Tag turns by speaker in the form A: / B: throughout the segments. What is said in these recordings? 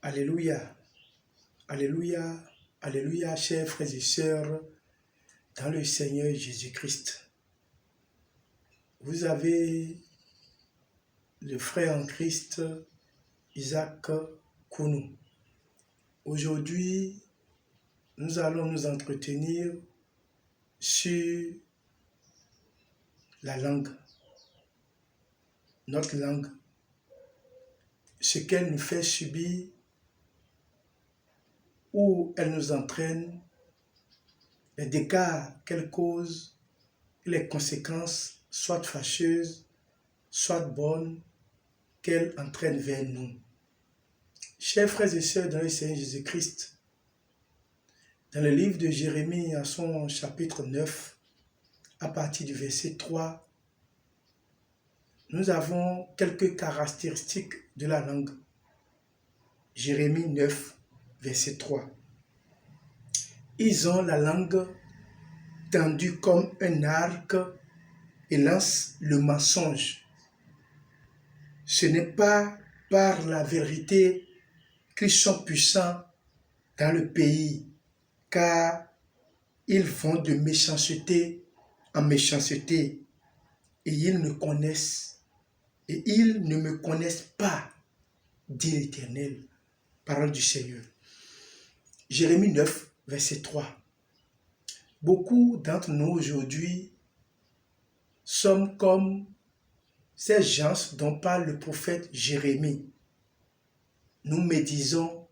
A: Alléluia, Alléluia, Alléluia, chers frères et sœurs, dans le Seigneur Jésus-Christ. Vous avez le frère en Christ, Isaac Kounou. Aujourd'hui, nous allons nous entretenir sur la langue, notre langue, ce qu'elle nous fait subir, où elle nous entraîne, les dégâts qu'elle cause, et les conséquences, soit fâcheuses, soit bonnes, qu'elle entraîne vers nous. Chers frères et sœurs dans le Seigneur Jésus-Christ, dans le livre de Jérémie, à son chapitre 9, à partir du verset 3, nous avons quelques caractéristiques de la langue. Jérémie 9, verset 3. Ils ont la langue tendue comme un arc et lancent le mensonge. Ce n'est pas par la vérité qu'ils sont puissants dans le pays, car ils vont de méchanceté en méchanceté et ils ne me connaissent pas, dit l'Éternel, parole du Seigneur. Jérémie 9, verset 3. Beaucoup d'entre nous aujourd'hui sommes comme ces gens dont parle le prophète Jérémie. Nous médisons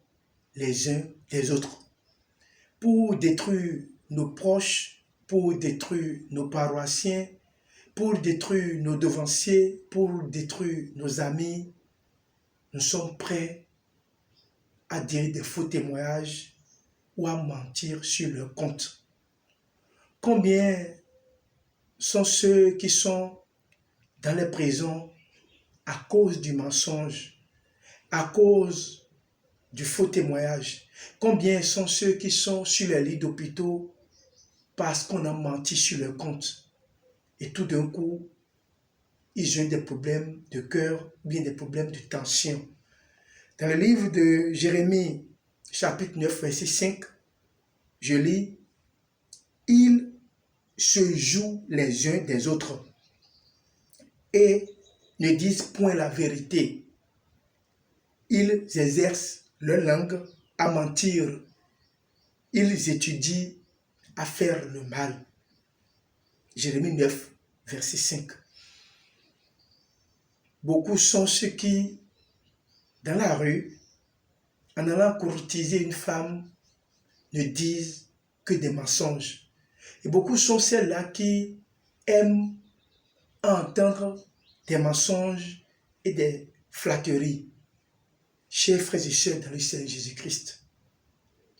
A: les uns des autres pour détruire nos proches, pour détruire nos paroissiens, pour détruire nos devanciers, pour détruire nos amis. Nous sommes prêts à dire des faux témoignages ou à mentir sur leur compte. Combien sont ceux qui sont dans les prisons à cause du mensonge, à cause du faux témoignage? Combien sont ceux qui sont sur les lits d'hôpitaux parce qu'on a menti sur leur compte? Et tout d'un coup, ils ont des problèmes de cœur, bien des problèmes de tension. Dans le livre de Jérémie, chapitre 9, verset 5, je lis, « Ils se jouent les uns des autres et ne disent point la vérité. Ils exercent leur langue à mentir. Ils étudient à faire le mal. » Jérémie 9, verset 5. Beaucoup sont ceux qui, dans la rue, en allant courtiser une femme, ne disent que des mensonges. Et beaucoup sont celles-là qui aiment entendre des mensonges et des flatteries. Chers frères et sœurs dans le Seigneur Jésus-Christ,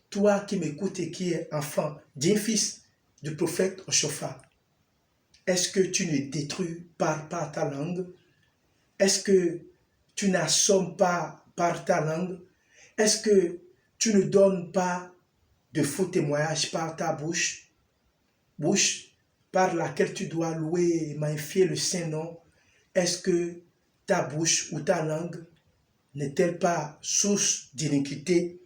A: toi qui m'écoutes et qui es enfant d'un fils du prophète Oshofa, est-ce que tu ne détruis pas par ta langue? Est-ce que tu n'assommes pas par ta langue? Est-ce que tu ne donnes pas de faux témoignages par ta bouche par laquelle tu dois louer et magnifier le Saint-Nom? Est-ce que ta bouche ou ta langue n'est-elle pas source d'iniquité?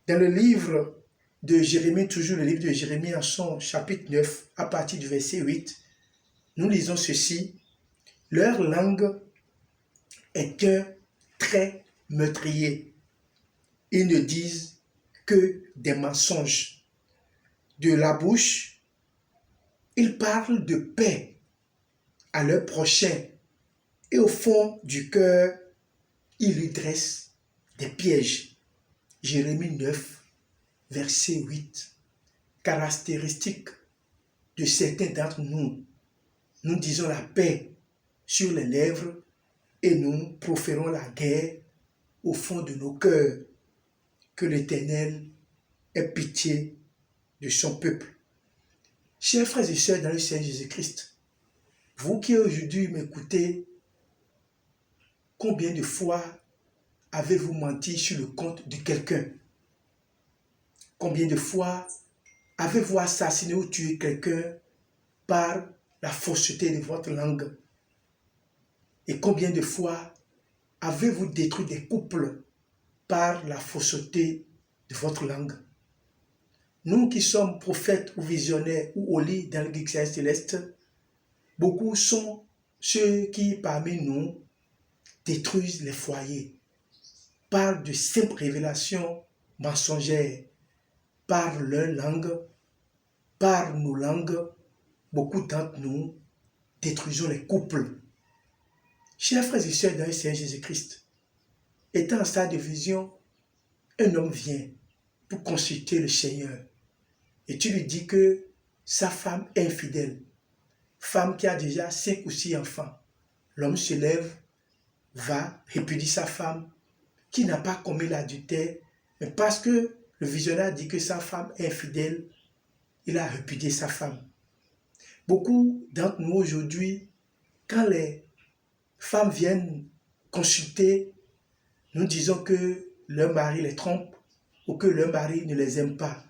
A: Dans le livre de Jérémie, toujours le livre de Jérémie en son chapitre 9, à partir du verset 8, nous lisons ceci. Leur langue est un trait meurtrier. Ils ne disent que des mensonges. De la bouche, ils parlent de paix à leur prochain. Et au fond du cœur, ils lui dressent des pièges. Jérémie 9, verset 8. Caractéristique de certains d'entre nous. Nous disons la paix sur les lèvres et nous proférons la guerre au fond de nos cœurs. Que l'Éternel ait pitié de son peuple. Chers frères et sœurs dans le Seigneur Jésus-Christ, vous qui aujourd'hui m'écoutez, combien de fois avez-vous menti sur le compte de quelqu'un? Combien de fois avez-vous assassiné ou tué quelqu'un par la fausseté de votre langue? Et combien de fois avez-vous détruit des couples par la fausseté de votre langue. Nous qui sommes prophètes ou visionnaires ou au lit dans le Guichet céleste, beaucoup sont ceux qui parmi nous détruisent les foyers, parlent de simples révélations mensongères, par leur langue, par nos langues, beaucoup d'entre nous détruisons les couples. Chers frères et sœurs dans le Seigneur Jésus-Christ, étant en stade de vision, un homme vient pour consulter le Seigneur et tu lui dis que sa femme est infidèle, femme qui a déjà 5 ou 6 enfants. L'homme se lève, va, répudie sa femme qui n'a pas commis l'adultère, mais parce que le visionnaire dit que sa femme est infidèle, il a répudié sa femme. Beaucoup d'entre nous aujourd'hui, quand les femmes viennent consulter, nous disons que leur mari les trompe ou que leur mari ne les aime pas.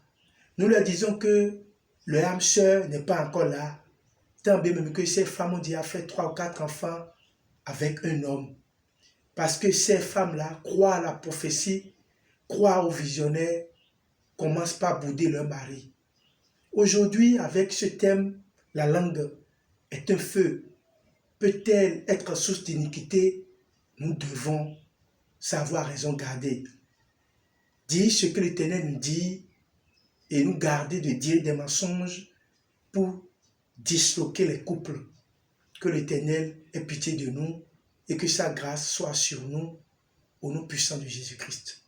A: Nous leur disons que leur âme sœur n'est pas encore là, tant bien même que ces femmes ont déjà fait 3 ou 4 enfants avec un homme. Parce que ces femmes-là croient à la prophétie, croient au visionnaire, commencent par bouder leur mari. Aujourd'hui, avec ce thème, la langue est un feu. Peut-elle être source d'iniquité? Nous devons savoir raison garder. Dire ce que l'Éternel nous dit et nous garder de dire des mensonges pour disloquer les couples. Que l'Éternel ait pitié de nous et que sa grâce soit sur nous au nom puissant de Jésus-Christ.